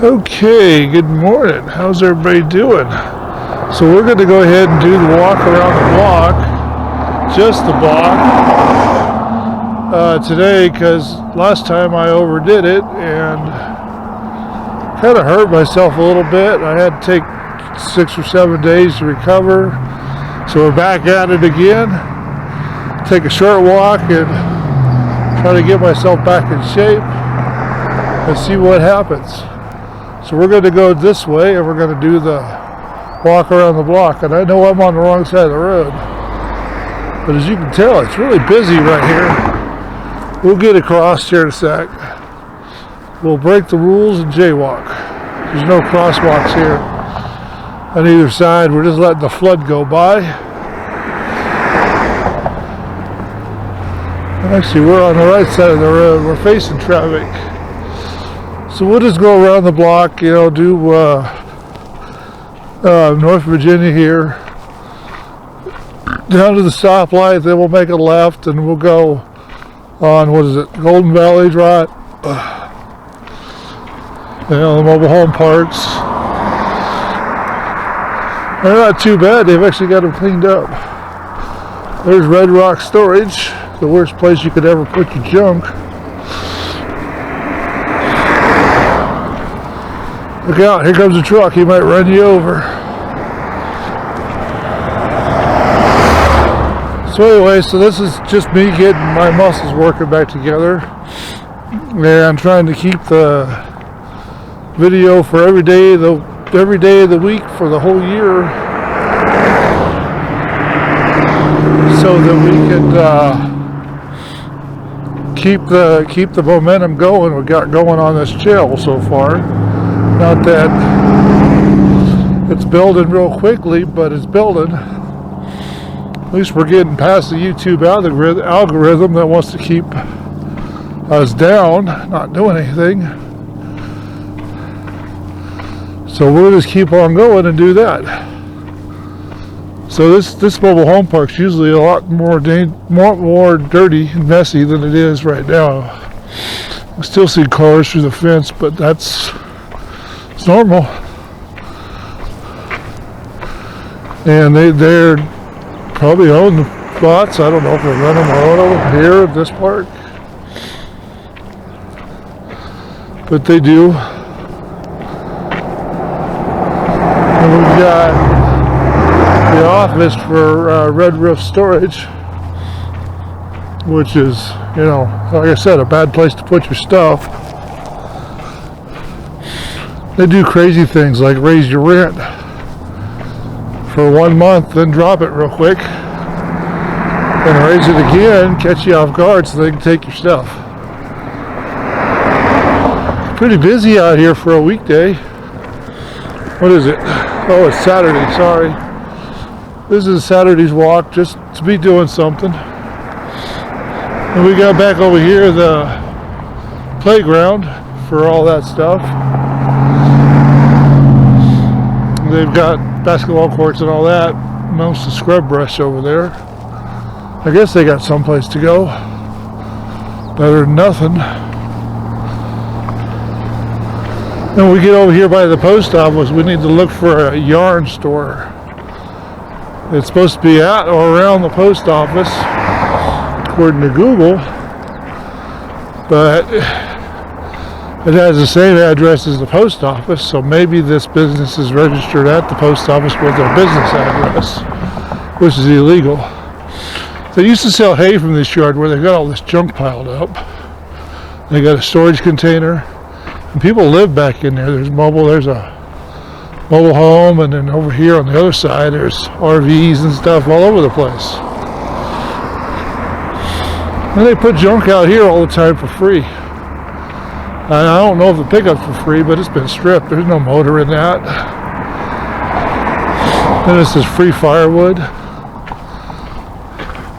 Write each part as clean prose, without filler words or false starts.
Okay, good morning. How's everybody doing? So we're going to go ahead and do the walk around the block, just the block, today, because last time I overdid it and kind of hurt myself a little bit. I had to take 6 or 7 days to recover. So we're back at it again. Take a short walk and try to get myself back in shape and see what happens. So we're going to go this way and we're going to do the walk around the block. And I know I'm on the wrong side of the road, but as you can tell, it's really busy right here. We'll get across here in a sec. We'll break the rules and jaywalk. There's no crosswalks here on either side. We're just letting the flood go by. Actually, we're on the right side of the road. We're facing traffic. So we'll just go around the block, do North Virginia here, down to the stoplight, then we'll make a left and we'll go on, Golden Valley Drive, the mobile home parks. They're not too bad, they've actually got them cleaned up. There's Red Rock Storage, the worst place you could ever put your junk. Look out, here comes a truck, he might run you over. So anyway, so this is just me getting my muscles working back together. And trying to keep the video for every day of the week for the whole year. So that we can keep the momentum going we got going on this channel so far. Not that it's building real quickly, but it's building. At least we're getting past the YouTube algorithm that wants to keep us down, not doing anything. So we'll just keep on going and do that. So this mobile home park's usually a lot more dirty and messy than it is right now. I still see cars through the fence, but it's normal. And they're probably own the lots. I don't know if they rent them or own them here at this park, but they do. And we've got the office for Red Roof Storage, which is, like I said, a bad place to put your stuff. They do crazy things like raise your rent for 1 month, then drop it real quick, and raise it again, catch you off guard so they can take your stuff. Pretty busy out here for a weekday. What is it? Oh, it's Saturday, sorry. This is Saturday's walk, just to be doing something. And we got back over here, the playground for all that stuff. They've got basketball courts and all that. Most of the scrub brush over there. I guess they got someplace to go. Better than nothing. Then we get over here by the post office. We need to look for a yarn store. It's supposed to be at or around the post office, according to Google. But it has the same address as the post office, so maybe this business is registered at the post office with their business address, which is illegal. They used to sell hay from this yard where they got all this junk piled up. They got a storage container, and people live back in there. There's a mobile home, and then over here on the other side there's RVs and stuff all over the place. And they put junk out here all the time for free. I don't know if the pickup's for free, but it's been stripped. There's no motor in that. Then this is free firewood.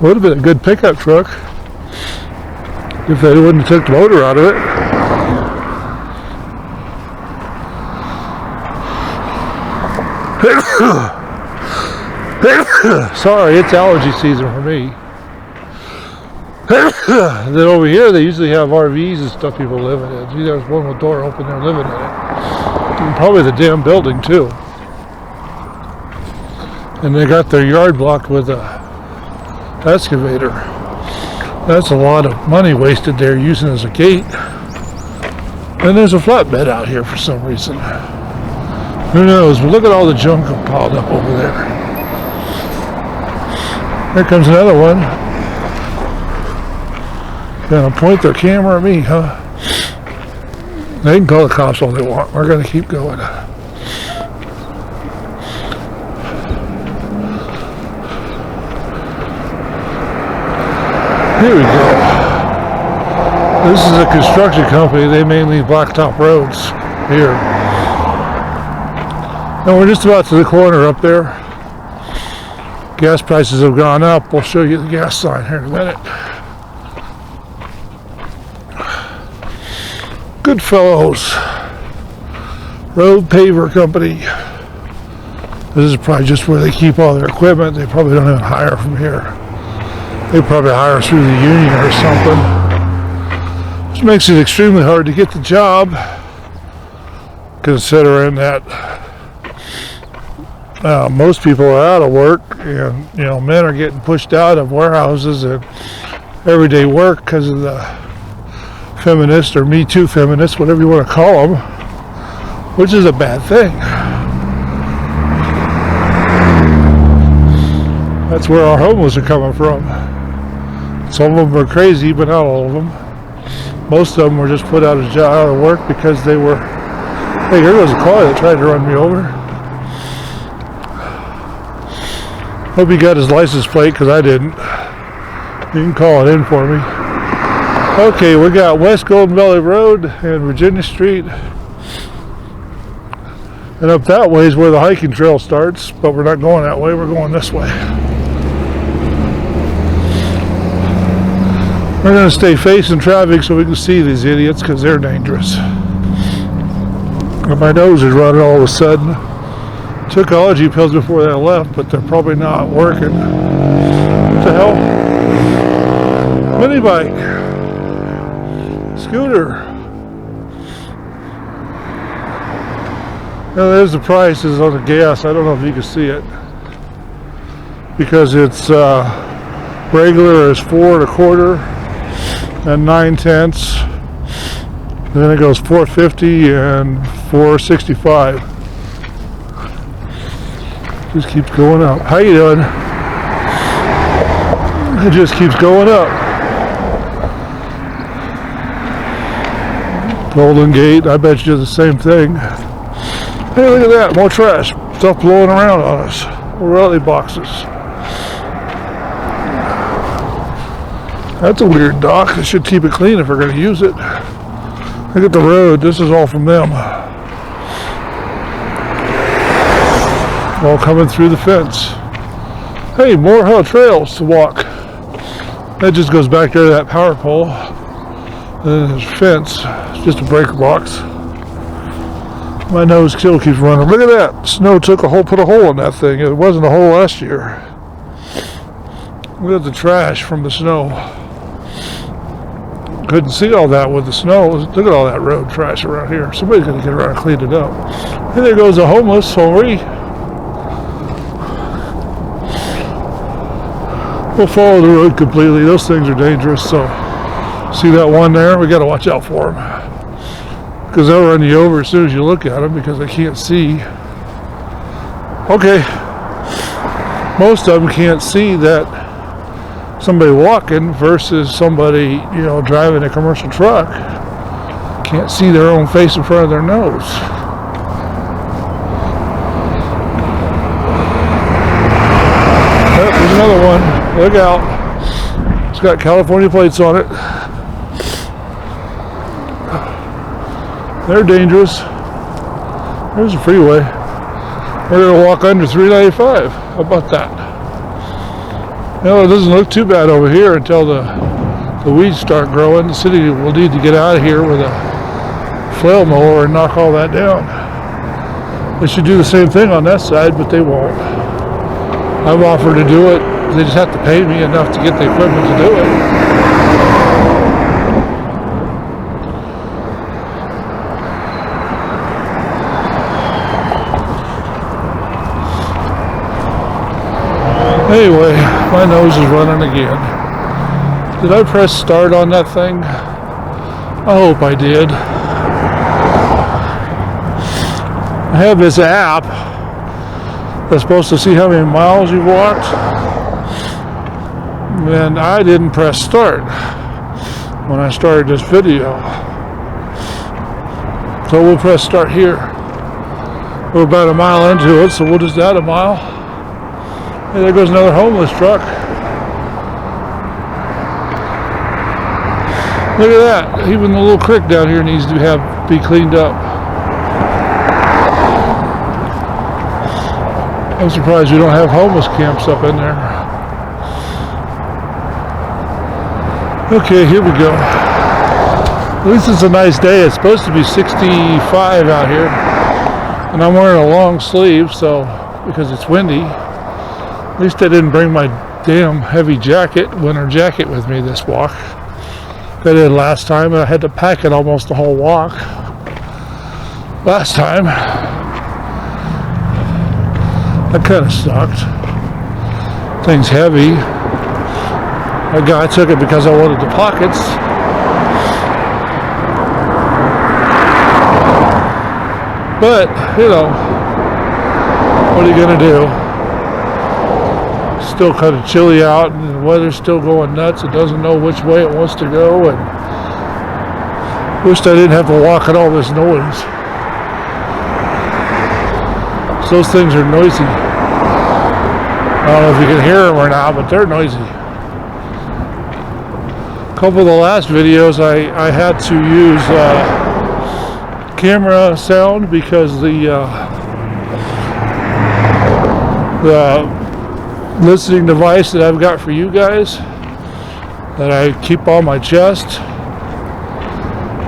Would have been a good pickup truck if they wouldn't have took the motor out of it. Sorry, it's allergy season for me. Then over here they usually have RVs and stuff people living in. See, there's one with door open, they're living in it. And probably the damn building too. And they got their yard blocked with a excavator. That's a lot of money wasted there using as a gate. And there's a flatbed out here for some reason. Who knows? But look at all the junk piled up over there. Here comes another one. Gonna point their camera at me, huh? They can call the cops all they want. We're gonna keep going. Here we go. This is a construction company. They mainly blacktop roads here. And we're just about to the corner up there. Gas prices have gone up. We'll show you the gas sign here in a minute. Goodfellows Road Paver Company. This is probably just where they keep all their equipment. They probably don't even hire from here. They probably hire through the union or something. Which makes it extremely hard to get the job, considering that most people are out of work, and men are getting pushed out of warehouses and everyday work because of the feminists or Me Too feminists, whatever you want to call them, which is a bad thing. That's where our homeless are coming from. Some of them are crazy, but not all of them. Most of them were just put out of work because they were, hey, here goes a car that tried to run me over. Hope he got his license plate, because I didn't. You can call it in for me. Okay, we got West Golden Valley Road and Virginia Street. And up that way is where the hiking trail starts, but we're not going that way, we're going this way. We're going to stay facing traffic so we can see these idiots, because they're dangerous. And my nose is running all of a sudden. Took allergy pills before I left, but they're probably not working. What the hell? Mini bike. Scooter. Now there's the prices on the gas. I don't know if you can see it. Because it's regular is 4 1/4 and 9/10. Then it goes 4.50 and 4.65. Just keeps going up. How you doing? It just keeps going up. Golden Gate, I bet you the same thing. Hey, look at that, more trash. Stuff blowing around on us. Rally boxes. That's a weird dock. They should keep it clean if we're going to use it. Look at the road. This is all from them. All coming through the fence. Hey, more trails to walk. That just goes back there to that power pole. And then there's a fence. It's just a breaker box. My nose still keeps running. Look at that. Snow put a hole in that thing. It wasn't a hole last year. Look at the trash from the snow. Couldn't see all that with the snow. Look at all that road trash around here. Somebody's going to get around and clean it up. And there goes a homeless Henri. We'll follow the road completely. Those things are dangerous, so see that one there? We got to watch out for them, because they'll run you over as soon as you look at them because they can't see. Okay, most of them can't see that somebody walking versus somebody, driving a commercial truck. Can't see their own face in front of their nose. Oh, there's another one. Look out. It's got California plates on it. They're dangerous. There's a freeway. We're going to walk under 395. How about that? It doesn't look too bad over here until the weeds start growing. The city will need to get out of here with a flail mower and knock all that down. They should do the same thing on that side, but they won't. I've offered to do it. They just have to pay me enough to get the equipment to do it. Anyway, my nose is running again. Did I press start on that thing? I hope I did. I have this app that's supposed to see how many miles you've walked. And I didn't press start when I started this video. So we'll press start here. We're about a mile into it, so we'll just add a mile. Hey, there goes another homeless truck. Look at that. Even the little creek down here needs to be cleaned up. I'm surprised we don't have homeless camps up in there. Okay, here we go. At least it's a nice day. It's supposed to be 65 out here. And I'm wearing a long sleeve, so because it's windy. At least I didn't bring my damn heavy winter jacket with me this walk. I did last time, and I had to pack it almost the whole walk. Last time. That kind of sucked. Thing's heavy. I took it because I wanted the pockets. But, you know, what are you going to do? Still kind of chilly out, and the weather's still going nuts. It doesn't know which way it wants to go, and wished I didn't have to walk at all this noise. So those things are noisy. I don't know if you can hear them or not, but they're noisy. A couple of the last videos I had to use camera sound because the listening device that I've got for you guys that I keep on my chest,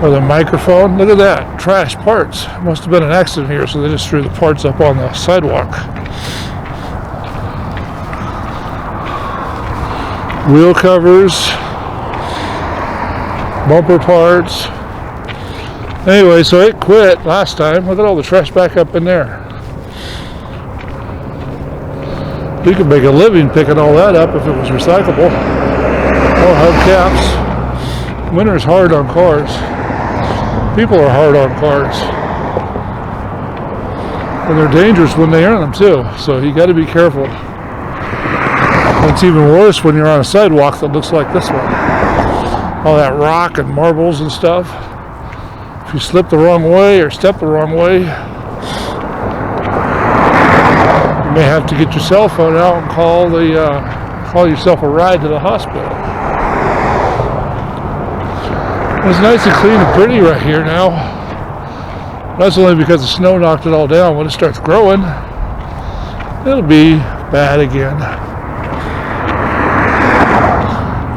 or the microphone. Look at that, trash parts. Must have been an accident here, so they just threw the parts up on the sidewalk. Wheel covers, bumper parts. Anyway, so it quit last time. Look at all the trash back up in there. We could make a living picking all that up if it was recyclable. More hubcaps. Winter's hard on cars. People are hard on cars. And they're dangerous when they earn them too. So you got to be careful. And it's even worse when you're on a sidewalk that looks like this one. All that rock and marbles and stuff. If you slip the wrong way or step the wrong way, you may have to get your cell phone out and call yourself a ride to the hospital. It's nice and clean and pretty right here now. That's only because the snow knocked it all down. When it starts growing, it'll be bad again.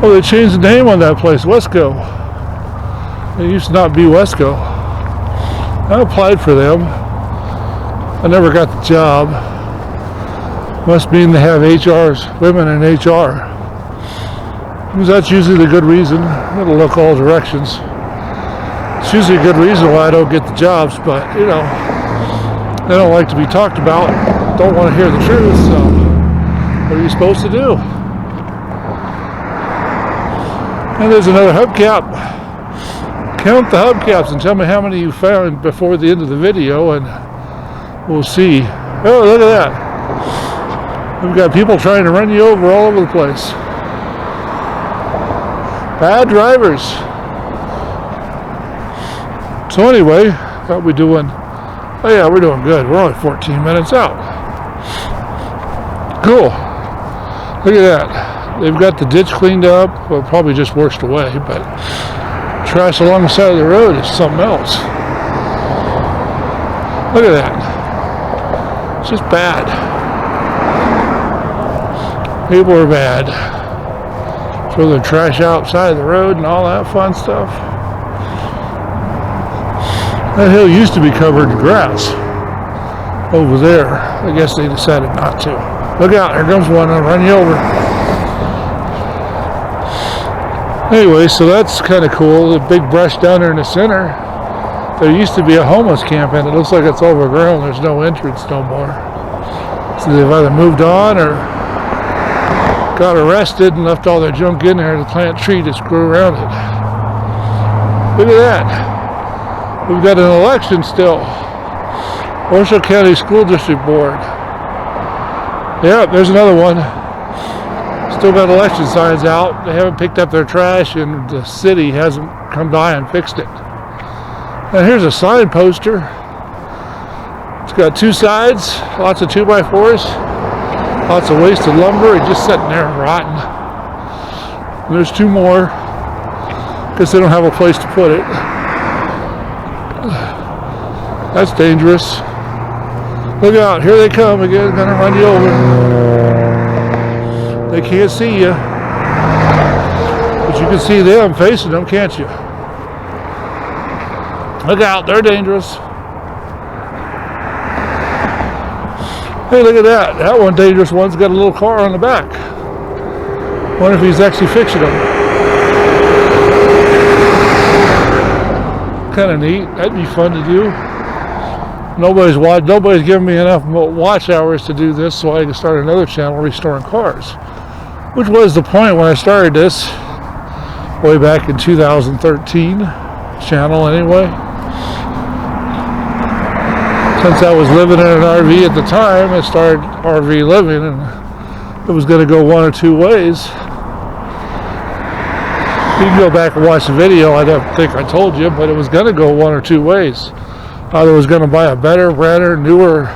Oh, they changed the name on that place, Wesco. It used to not be Wesco. I applied for them. I never got the job. Must mean they have women in HR. Because that's usually the good reason. It'll look all directions. It's usually a good reason why I don't get the jobs, but, you know, they don't like to be talked about, don't want to hear the truth, so what are you supposed to do? And there's another hubcap. Count the hubcaps and tell me how many you found before the end of the video, and we'll see. Oh, look at that. We've got people trying to run you over all over the place. Bad drivers. So anyway, how we doing? Oh yeah, we're doing good. We're only 14 minutes out. Cool. Look at that. They've got the ditch cleaned up. Well, probably just washed away, but trash along the side of the road is something else. Look at that. It's just bad. People are bad. Throw their trash outside of the road and all that fun stuff. That hill used to be covered in grass over there. I guess they decided not to. Look out, here comes one, I'll run you over. Anyway, so that's kind of cool. The big brush down there in the center. There used to be a homeless camp, and it looks like it's overgrown. There's no entrance no more. So they've either moved on or got arrested and left all their junk in there to plant a tree to screw around it. Look at that. We've got an election still. Washoe County School District Board. Yeah, there's another one. Still got election signs out. They haven't picked up their trash and the city hasn't come by and fixed it. And here's a sign poster. It's got two sides, lots of 2x4s, lots of wasted lumber, it's just sitting there rotten. And there's two more, because they don't have a place to put it. That's dangerous. Look out, here they come again, gonna run you over. They can't see you, but you can see them facing them, can't you? Look out, they're dangerous. Hey, look at that. That one dangerous one's got a little car on the back. Wonder if he's actually fixing them. Kind of neat. That'd be fun to do. Nobody's giving me enough watch hours to do this, so I can start another channel restoring cars. Which was the point when I started this way back in 2013 channel anyway. Since I was living in an RV at the time, I started RV living, and it was going to go one or two ways. You can go back and watch the video. I don't think I told you, but it was going to go one or two ways. Either I was going to buy a better, brighter, newer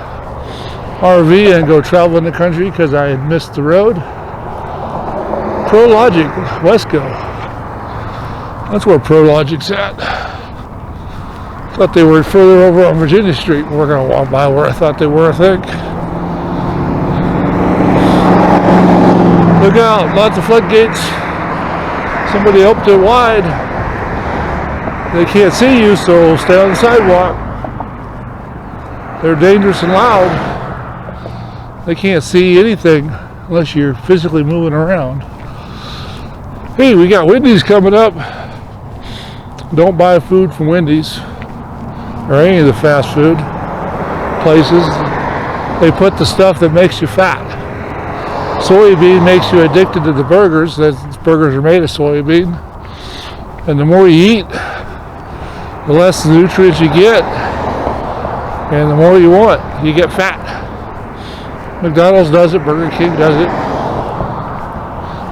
RV and go traveling the country because I had missed the road. ProLogic, Wesco. That's where ProLogic's at. Thought they were further over on Virginia Street. We're going to walk by where I thought they were, I think. Look out, lots of floodgates. Somebody helped it wide. They can't see you, so stay on the sidewalk. They're dangerous and loud. They can't see anything unless you're physically moving around. Hey, we got Wendy's coming up. Don't buy food from Wendy's or any of the fast food places. They put the stuff that makes you fat. Soybean makes you addicted to the burgers. Burgers are made of soybean. And the more you eat, the less nutrients you get, and the more you want, you get fat. McDonald's does it, Burger King does it.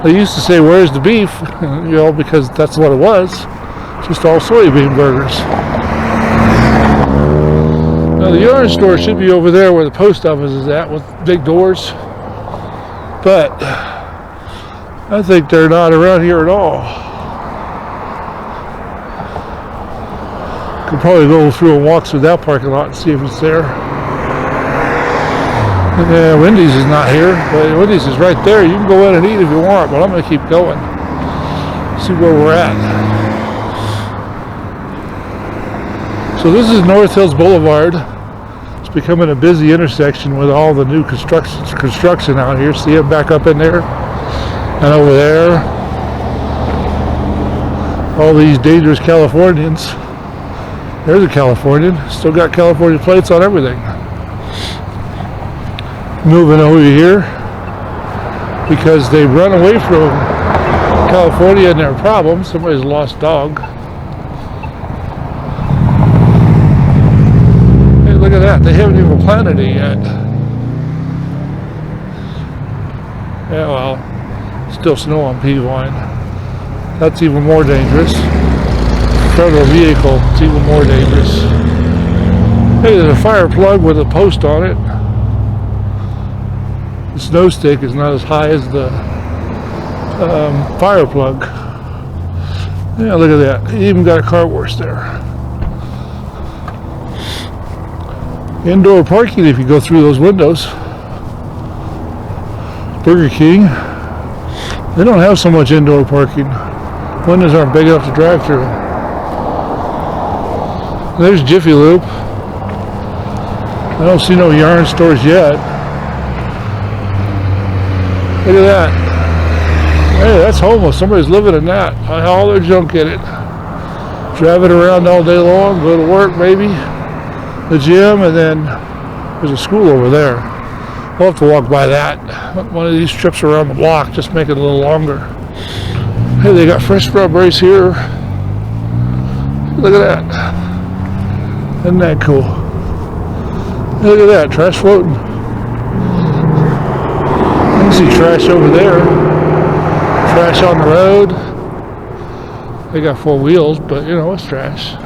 They used to say, where's the beef? You know, because that's what it was. Just all soybean burgers. Now the yarn store should be over there where the post office is at with big doors. But I think they're not around here at all. Could probably go through and walk through that parking lot and see if it's there. Yeah, Wendy's is not here, but Wendy's is right there. You can go in and eat if you want, but I'm going to keep going. See where we're at. So this is North Hills Boulevard. It's becoming a busy intersection with all the new construction out here. See it back up in there and over there. All these dangerous Californians. There's a Californian. Still got California plates on everything. Moving over here because they run away from California and their problems. Somebody's lost dog. Hey, look at that. They haven't even planted it yet. Yeah, well, still snow on Peavine. That's even more dangerous. Federal vehicle, it's even more dangerous. Hey, there's a fire plug with a post on it. The snow stick is not as high as the fire plug. Yeah, look at that. He even got a car wash there. Indoor parking if you go through those windows. Burger King. They don't have so much indoor parking. Windows aren't big enough to drive through. There's Jiffy Lube. I don't see no yarn stores yet. Look at that. Hey, that's homeless. Somebody's living in that. All their junk in it. Drive it around all day long, go to work maybe, the gym, and then there's a school over there. We'll have to walk by that. One of these trips around the block, just make it a little longer. Hey, they got fresh strawberries here. Look at that. Isn't that cool? Look at that, trash floating. You can see trash over there. Trash on the road. They got 4 wheels, but you know, it's trash.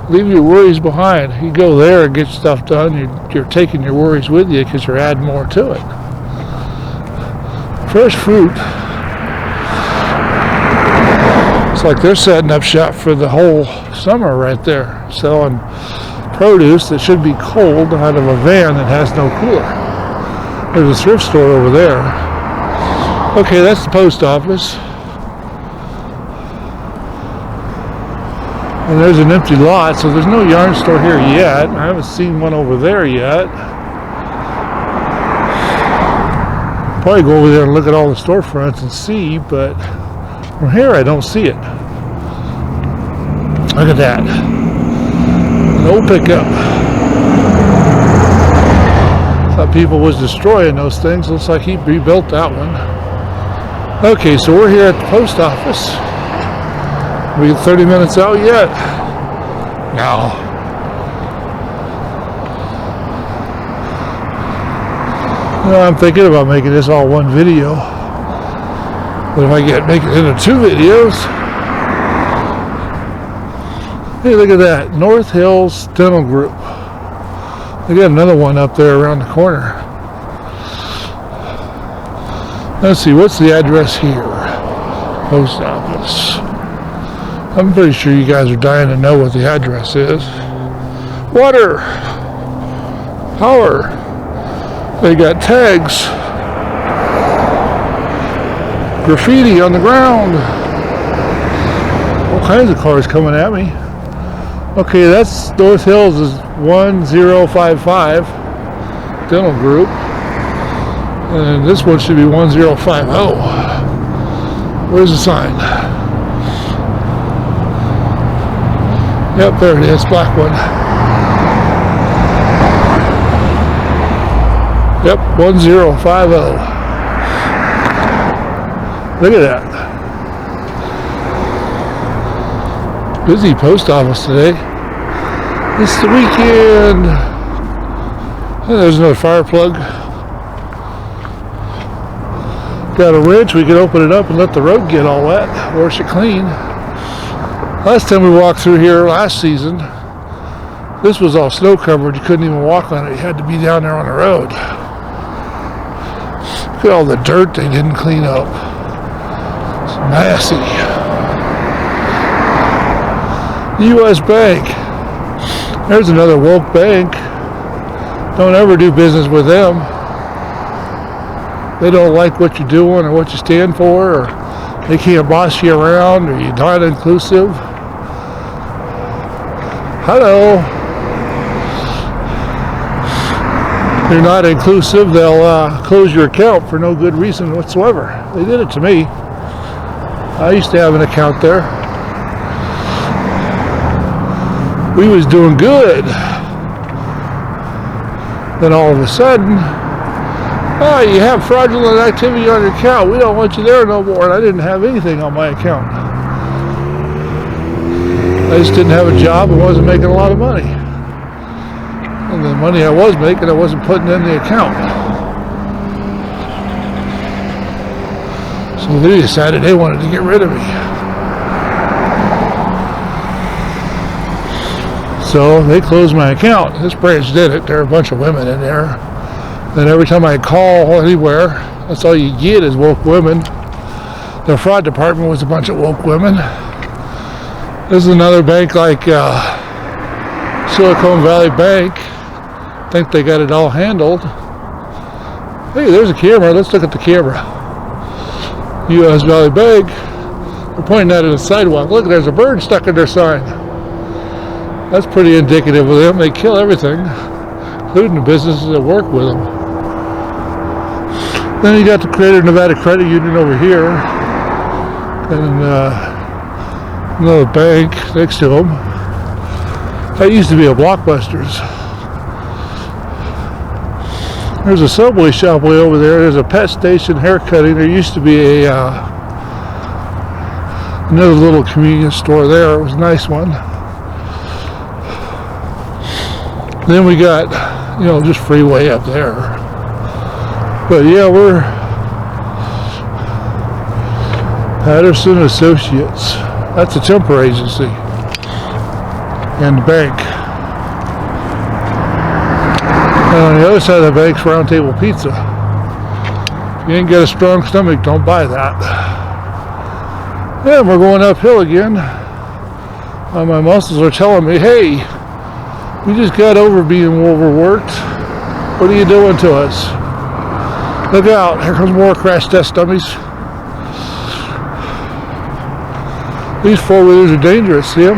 Leave your worries behind. You go there and get stuff done. You're taking your worries with you because you're adding more to it. Fresh fruit. It's like they're setting up shop for the whole summer right there, selling produce that should be cold out of a van that has no cooler. There's a thrift store over there. Okay, that's the post office. And there's an empty lot, so there's no yarn store here yet. I haven't seen one over there yet. Probably go over there and look at all the storefronts and see, but from here I don't see it. Look at that. No pickup. Thought people was destroying those things. Looks like he rebuilt that one. Okay, so we're here at the post office. We get 30 minutes out yet? No. Well, I'm thinking about making this all one video. But if I make it into 2 videos. Hey, look at that. North Hills Dental Group. They got another one up there around the corner. Let's see, what's the address here? Post office. I'm pretty sure you guys are dying to know what the address is. Water. Power. They got tags. Graffiti on the ground. All kinds of cars coming at me. Okay, that's North Hills is 1055 Dental Group. And this one should be 1050. Where's the sign? Yep, there it is, black one. Yep, 1050. Look at that. Busy post office today. It's the weekend. Oh, there's another fire plug. Got a wrench, we can open it up and let the road get all wet, wash it clean. Last time we walked through here last season, this was all snow covered. You couldn't even walk on it. You had to be down there on the road. Look at all the dirt they didn't clean up. It's messy. U.S. Bank. There's another woke bank. Don't ever do business with them. They don't like what you're doing or what you stand for, or they can't boss you around, or you're not inclusive. Hello. If you're not inclusive, they'll close your account for no good reason whatsoever. They did it to me. I used to have an account there. We was doing good. Then all of a sudden, oh, you have fraudulent activity on your account. We don't want you there no more. And I didn't have anything on my account. I just didn't have a job and wasn't making a lot of money. And the money I was making, I wasn't putting in the account. So they decided they wanted to get rid of me. So they closed my account. This branch did it. There are a bunch of women in there. And every time I call anywhere, that's all you get is woke women. The fraud department was a bunch of woke women. This is another bank like Silicon Valley Bank. I think they got it all handled. Hey, there's a camera. Let's look at the camera. U.S. Valley Bank. They're pointing that at the sidewalk. Look, there's a bird stuck in their sign. That's pretty indicative of them. They kill everything, including the businesses that work with them. Then you got the Creator Nevada Credit Union over here, and another bank next to them. That used to be a Blockbusters. There's a Subway shop way over there. There's a pet station, hair cutting. There used to be a another little convenience store there. It was a nice one. Then we got, you know, just freeway up there. But yeah, we're Patterson Associates. That's a timber agency and the bank. And on the other side of the bank's Round Table Pizza. If you ain't got a strong stomach, don't buy that. Yeah, we're going uphill again. My muscles are telling me, hey, we just got over being overworked. What are you doing to us? Look out, here comes more crash test dummies. These four-wheelers are dangerous, see them?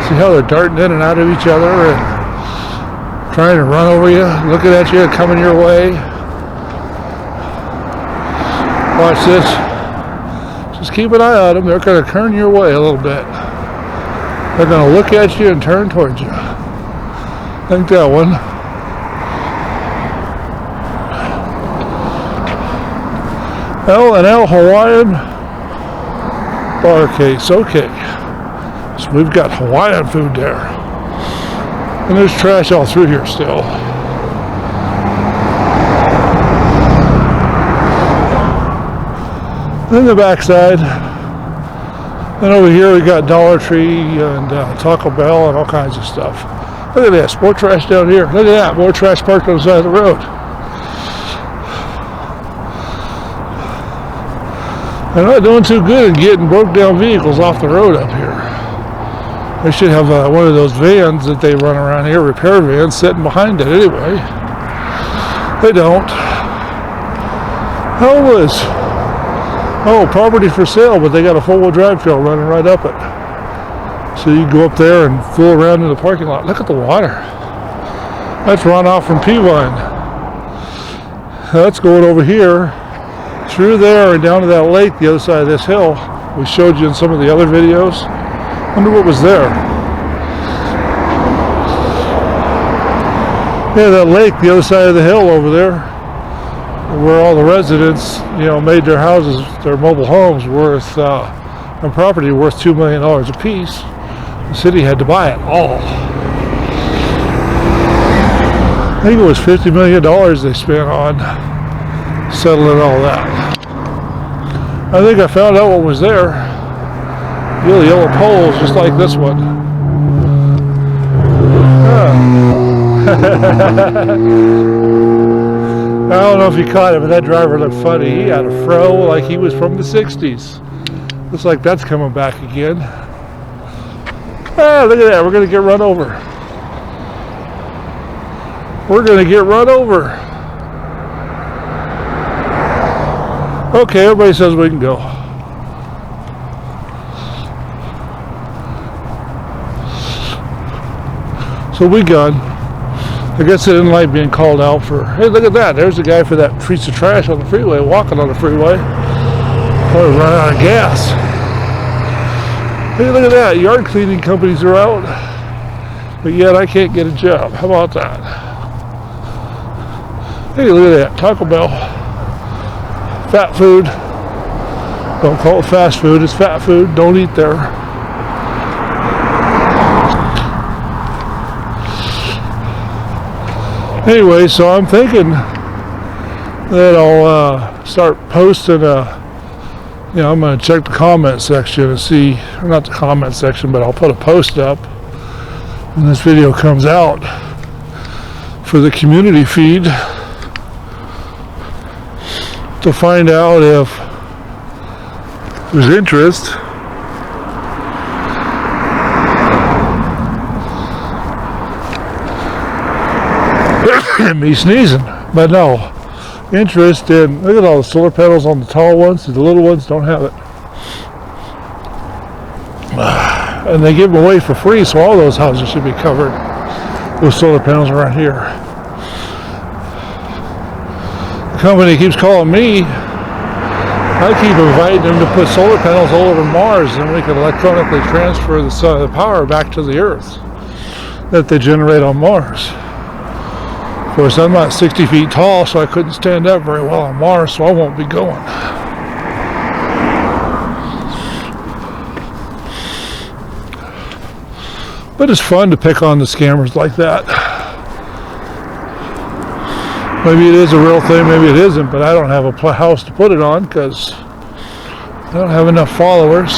See how they're darting in and out of each other and trying to run over you, looking at you, coming your way. Watch this. Just keep an eye on them. They're going to turn your way a little bit. They're going to look at you and turn towards you. I think that one. L&L Hawaiian bar case. Okay. So we've got Hawaiian food there. And there's trash all through here still. Then the backside. Then over here we got Dollar Tree and Taco Bell and all kinds of stuff. Look at this, more trash down here. Look at that, more trash parked on the side of the road. They're not doing too good in getting broke down vehicles off the road up here. They should have one of those vans that they run around here, repair vans, sitting behind it anyway. They don't. Hell was, oh, property for sale, but they got a four-wheel drive trail running right up it. So you go up there and fool around in the parking lot. Look at the water. That's runoff from Peavine. That's going over here, through there and down to that lake, the other side of this hill. We showed you in some of the other videos. Wonder what was there. Yeah, that lake, the other side of the hill over there, where all the residents, you know, made their houses, their mobile homes worth, and property worth $2 million a piece. The city had to buy it all. I think it was $50 million they spent on settling all that. I think I found out what was there. Little yellow poles, just like this one. I don't know if you caught it, but that driver looked funny. He had a fro like he was from the 60s. Looks like that's coming back again. Ah, look at that. We're going to get run over. We're going to get run over. Okay, everybody says we can go. So we gone. I guess they didn't like being called out for, hey, look at that. There's a guy for that piece of trash on the freeway, walking on the freeway. Probably running out of gas. Hey, look at that. Yard cleaning companies are out. But yet I can't get a job. How about that? Hey, look at that. Taco Bell. Fat food. Don't call it fast food. It's fat food. Don't eat there. Anyway, so I'm thinking that I'll start posting you know, I'm going to check the comment section and see, or not the comment section, but I'll put a post up when this video comes out for the community feed to find out if there's interest. Me sneezing, but no interest in, look at all the solar panels on the tall ones. The little ones don't have it, and they give them away for free, so all those houses should be covered with solar panels around here. The company keeps calling me. I keep inviting them to put solar panels all over Mars, and we can electronically transfer the power back to the Earth that they generate on Mars. Of course, I'm not 60 feet tall, so I couldn't stand up very well on Mars, so I won't be going. But it's fun to pick on the scammers like that. Maybe it is a real thing, maybe it isn't, but I don't have a house to put it on because I don't have enough followers.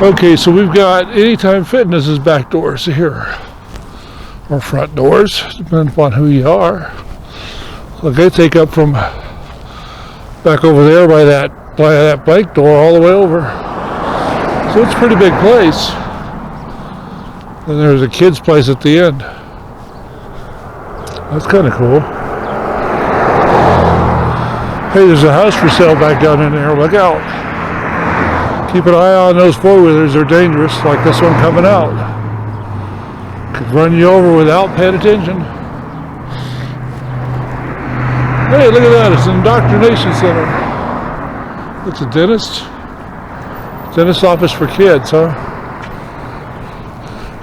Okay, so we've got Anytime Fitness's back doors here, or front doors, depending upon who you are. Look, they take up from back over there by that blank door all the way over. So it's a pretty big place. And there's a kid's place at the end. That's kind of cool. Hey, there's a house for sale back down in there. Look out. Keep an eye on those four-wheelers. They're dangerous, like this one coming out. Could run you over without paying attention. Hey, look at that. It's an indoctrination center. It's a dentist. Dentist office for kids, huh?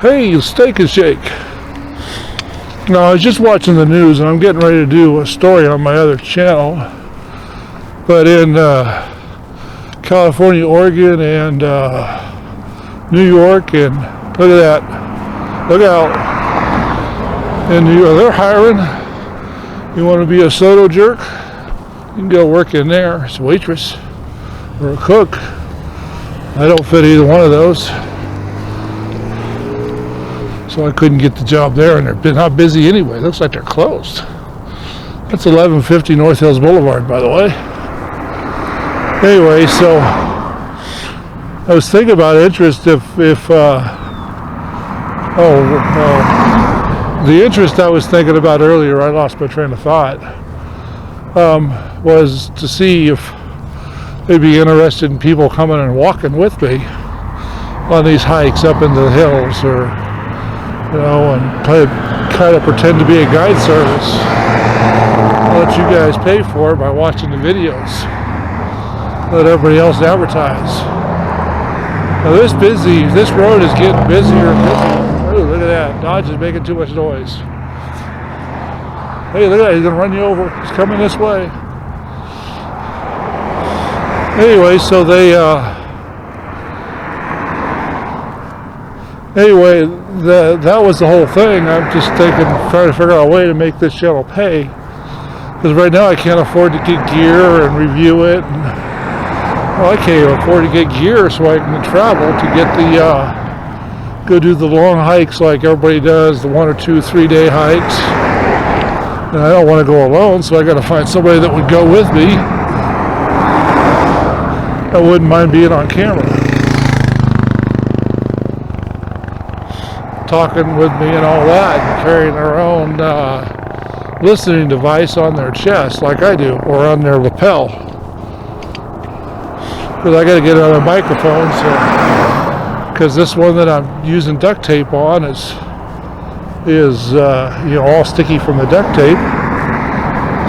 Hey, Steak and Shake. No, I was just watching the news, and I'm getting ready to do a story on my other channel. But in California, Oregon, and New York, and look at that. Look out. And they're hiring. You want to be a soda jerk? You can go work in there as a waitress or a cook. I don't fit either one of those. So I couldn't get the job there, and they're not busy anyway. Looks like they're closed. That's 1150 North Hills Boulevard, by the way. Anyway, so I was thinking about interest the interest I was thinking about earlier, I lost my train of thought, was to see if they'd be interested in people coming and walking with me on these hikes up into the hills, or and kind of pretend to be a guide service. I'll let you guys pay for it by watching the videos. Let everybody else advertise. Now this road is getting busier and busier. Oh, look at that. Dodge is making too much noise. Hey, look at that. He's going to run you over. He's coming this way. Anyway, so that was the whole thing. I'm just trying to figure out a way to make this channel pay. Because right now I can't afford to get gear and review it. Well, I can't afford to get gear so I can travel to get go do the long hikes like everybody does, the 1 or 2, 3 day hikes. And I don't want to go alone, so I got to find somebody that would go with me. I wouldn't mind being on camera, talking with me and all that, and carrying their own listening device on their chest like I do, or on their lapel. Because I got to get another microphone, because this one that I'm using duct tape on is all sticky from the duct tape.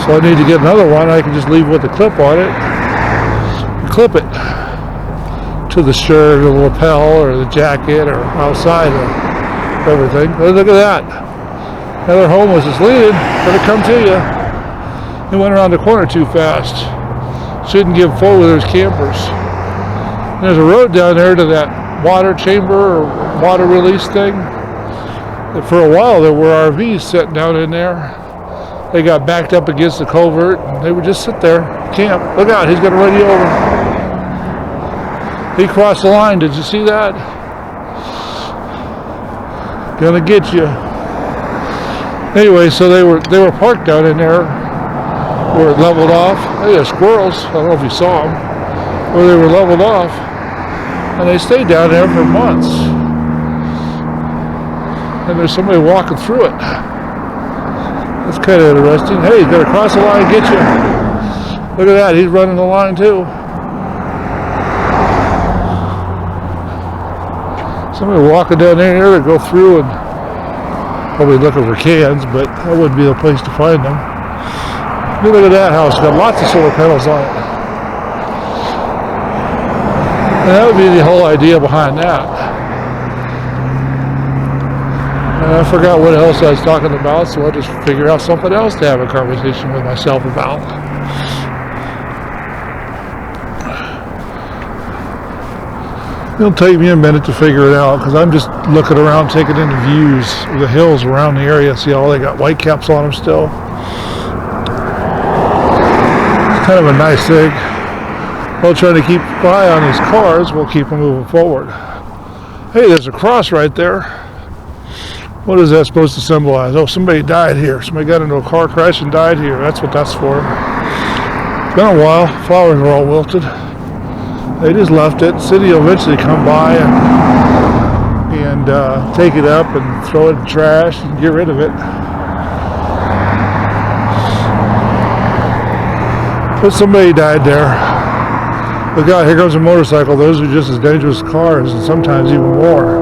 So I need to get another one. I can just leave with a clip on it, and clip it to the shirt or the lapel or the jacket or outside of everything. Oh, look at that. Another homeless is leaving. Better come to you. He went around the corner too fast. Shouldn't give four-wheelers campers. And there's a road down there to that water chamber or water release thing. And for a while there were RVs sitting down in there. They got backed up against the culvert and they would just sit there, camp. Look out, he's going to run you over. He crossed the line. Did you see that? Gonna get you. Anyway, so they were parked down in there where it leveled off. Hey, there's squirrels. I don't know if you saw them. Where they were leveled off. And they stayed down there for months. And there's somebody walking through it. That's kind of interesting. Hey, he's going to cross the line and get you. Look at that. He's running the line too. Somebody walking down there to go through and probably looking for cans, but that wouldn't be the place to find them. Look at that house. It's got lots of solar panels on it. And that would be the whole idea behind that. And I forgot what else I was talking about, so I'll just figure out something else to have a conversation with myself about. It'll take me a minute to figure it out because I'm just looking around, taking in the views of the hills around the area. See how they got white caps on them still? It's kind of a nice thing. While trying to keep an eye on these cars, we'll keep them moving forward. Hey, there's a cross right there. What is that supposed to symbolize? Oh, somebody died here. Somebody got into a car crash and died here. That's what that's for. It's been a while. Flowers are all wilted. They just left it. City will eventually come by and take it up and throw it in trash and get rid of it. But somebody died there. Look out, here comes a motorcycle. Those are just as dangerous as cars, and sometimes even more.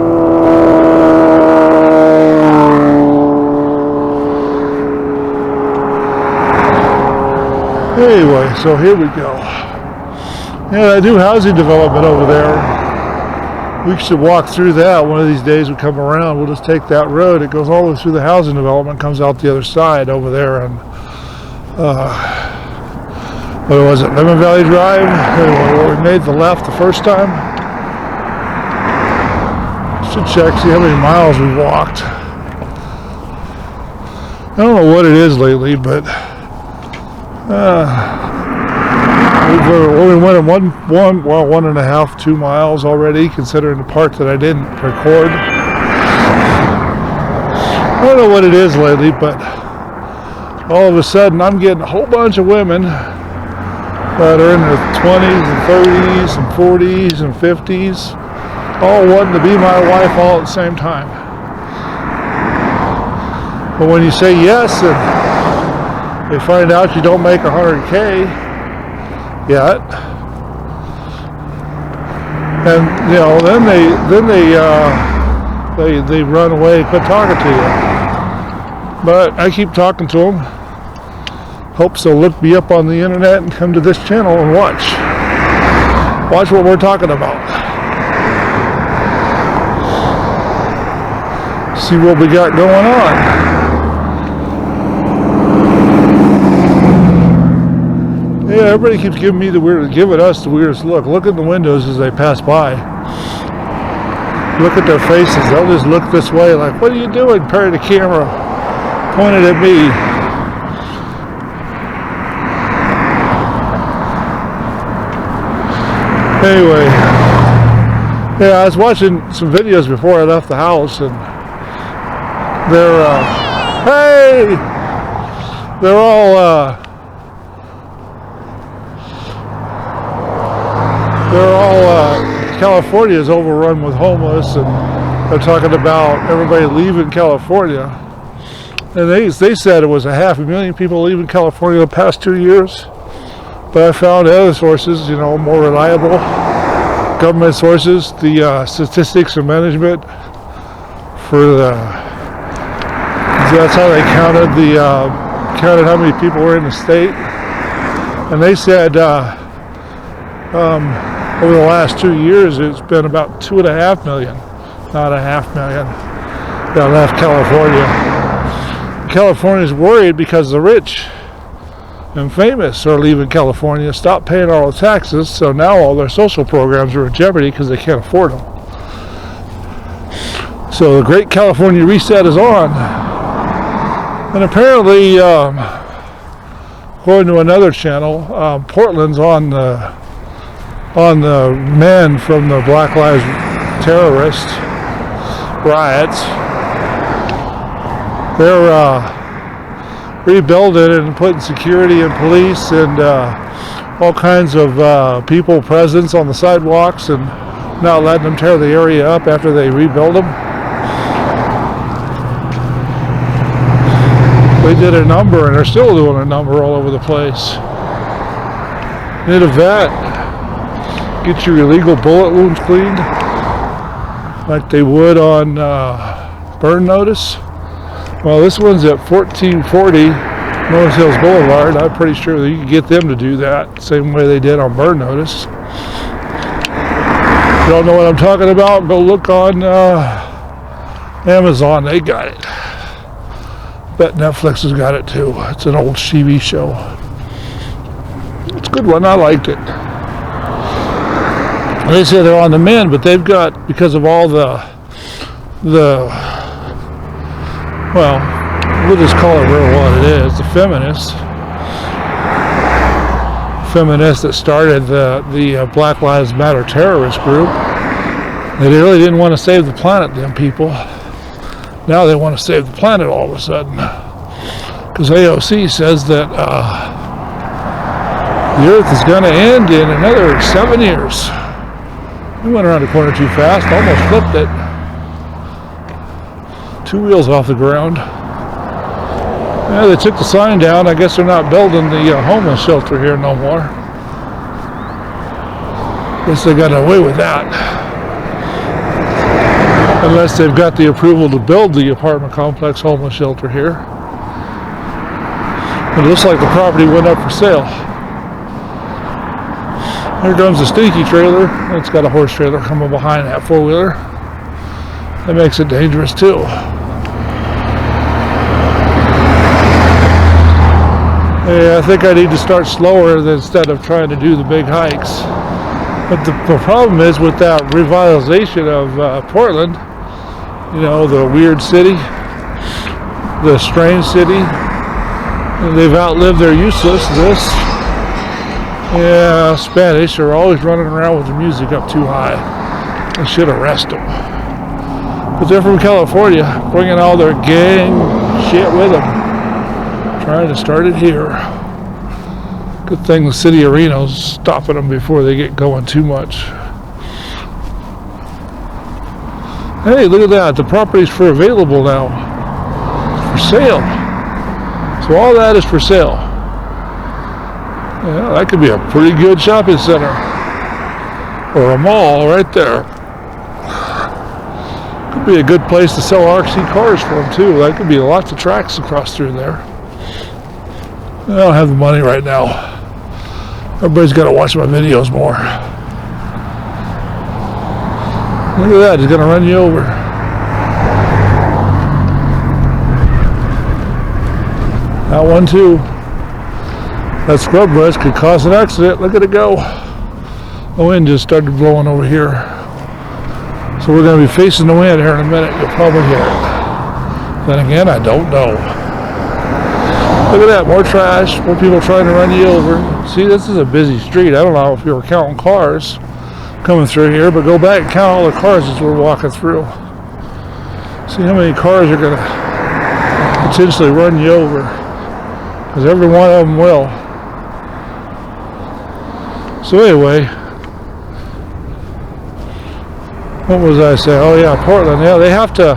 Anyway, so here we go. Yeah, that new housing development over there. We should walk through that one of these days. We come around, we'll just take that road. It goes all the way through the housing development, comes out the other side over there, and what was it, Lemon Valley Drive, where we made the left the first time. Should check, see how many miles we walked. I don't know what it is lately, but we've only went in 1.5, 2 miles already, considering the part that I didn't record. I don't know what it is lately, but all of a sudden I'm getting a whole bunch of women that are in their 20s and 30s and 40s and 50s, all wanting to be my wife all at the same time. But when you say yes and they find out you don't make 100K yet, and you know, then they run away and quit talking to you. But I keep talking to them. Hopes they'll look me up on the internet and come to this channel and watch what we're talking about. See what we got going on. Yeah, everybody keeps giving us the weirdest look. Look in the windows as they pass by. Look at their faces. They'll just look this way like, what are you doing? Parry the camera, pointed at me. Anyway, yeah, I was watching some videos before I left the house, and they're all California is overrun with homeless, and they're talking about everybody leaving California. And they said it was 500,000 people leaving California the past 2 years. But I found other sources, you know, more reliable government sources, the statistics and management that's how they counted how many people were in the state. And they said over the last 2 years, it's been about 2.5 million, not 500,000, that left California. California's worried because the rich and famous are leaving California, stop paying all the taxes, so now all their social programs are in jeopardy because they can't afford them. So the Great California Reset is on. And apparently, according to another channel, Portland's on the men from the Black Lives terrorist riots. They're rebuilding and putting security and police and all kinds of people presence on the sidewalks and not letting them tear the area up after they rebuild them. They did a number, and they're still doing a number all over the place. Need a vet. Get your illegal bullet wounds cleaned like they would on burn notice. Well, this one's at 1440 North Hills Boulevard. I'm pretty sure that you can get them to do that same way they did on burn notice. If you don't know what I'm talking about, go look on Amazon, they got it. Bet Netflix has got it too. It's an old TV show. It's a good one. I liked it. They say they're on the mend, but they've got, because of all the well, we'll just call it real what it is, the feminists that started the Black Lives Matter terrorist group. They really didn't want to save the planet, them people. Now they want to save the planet all of a sudden. Because AOC says that the Earth is going to end in another 7 years. We went around the corner too fast, almost flipped it. 2 wheels off the ground. Yeah, they took the sign down. I guess they're not building the homeless shelter here no more. Guess they got away with that. Unless they've got the approval to build the apartment complex homeless shelter here. It looks like the property went up for sale. Here comes the stinky trailer. It's got a horse trailer coming behind that four-wheeler. That makes it dangerous too. Yeah, I think I need to start slower instead of trying to do the big hikes. But the problem is with that revitalization of Portland, you know, the weird city, the strange city, they've outlived their uselessness. Yeah, Spanish are always running around with the music up too high. They should arrest them. But they're from California, bringing all their gang shit with them. Trying to start it here. Good thing the city of Reno's stopping them before they get going too much. Hey, look at that. The property's for available now. It's for sale. So all that is for sale. Yeah, that could be a pretty good shopping center. Or a mall right there. Could be a good place to sell RC cars for them too. That could be lots of tracks across through there. I don't have the money right now. Everybody's got to watch my videos more. Look at that, he's going to run you over. That one too. That scrub brush could cause an accident. Look at it go. The wind just started blowing over here. So we're going to be facing the wind here in a minute. You'll probably hear it. Then again, I don't know. Look at that, more trash, more people trying to run you over. See, this is a busy street. I don't know if you were counting cars coming through here, but go back and count all the cars as we're walking through. See how many cars are going to potentially run you over. Because every one of them will. So anyway, what was I saying? Oh yeah, Portland. Yeah, they have to,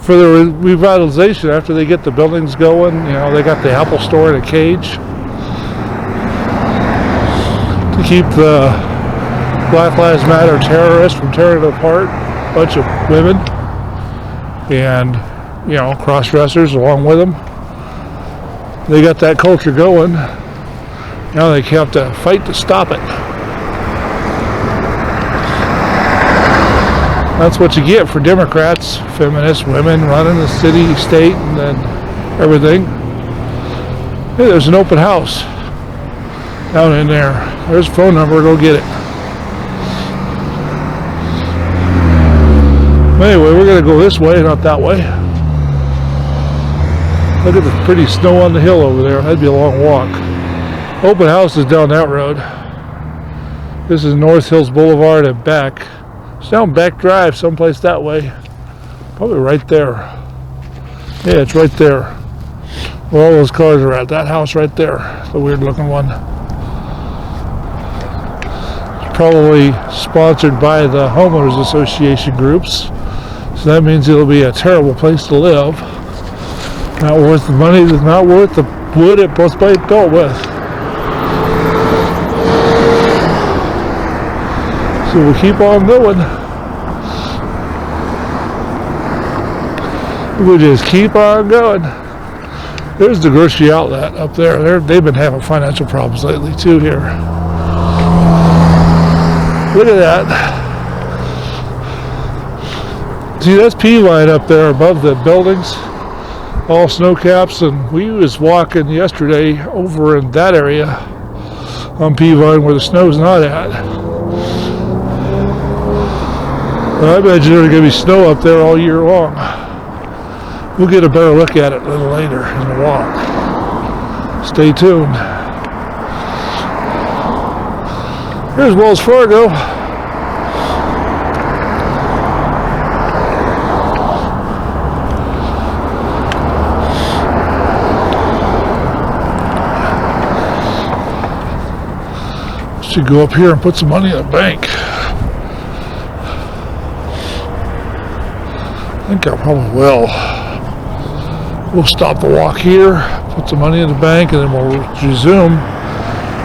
for the revitalization, after they get the buildings going, you know, they got the Apple store in a cage to keep the Black Lives Matter terrorists from tearing it apart. A bunch of women and, you know, cross-dressers along with them. They got that culture going. Now they have to fight to stop it. That's what you get for Democrats, feminist women running the city, state, and then everything. Hey, there's an open house down in there. There's a phone number, go get it. Anyway, we're going to go this way, not that way. Look at the pretty snow on the hill over there. That'd be a long walk. Open house is down that road. This is North Hills Boulevard and back. It's down Back Drive, someplace that way. Probably right there. Yeah, it's right there. Where all those cars are at. That house right there. The weird looking one. It's probably sponsored by the homeowners association groups. So that means it'll be a terrible place to live. Not worth the money, it's not worth the wood it was built with. So we'll keep on going. We'll just keep on going. There's the grocery outlet up there. They've been having financial problems lately too here. Look at that. See, that's P-line up there above the buildings, all snow caps, and we was walking yesterday over in that area on P-line where the snow's not at. But I bet you there's going to be snow up there all year long. We'll get a better look at it a little later in the walk. Stay tuned. Here's Wills Fargo. Should go up here and put some money in the bank. I think I probably will. We'll stop the walk here, put some money in the bank, and then we'll resume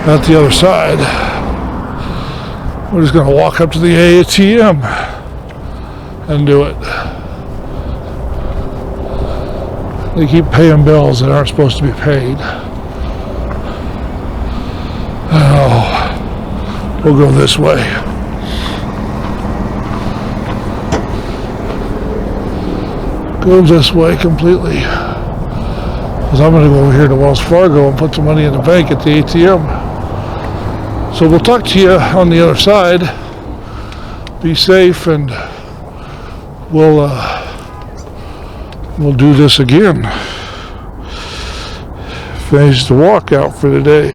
at the other side. We're just going to walk up to the ATM and do it. They keep paying bills that aren't supposed to be paid. Oh, we'll go this way. Go this way completely. Because I'm going to go over here to Wills Fargo and put some money in the bank at the ATM. So we'll talk to you on the other side. Be safe, and we'll do this again. Finish the walk out for the day.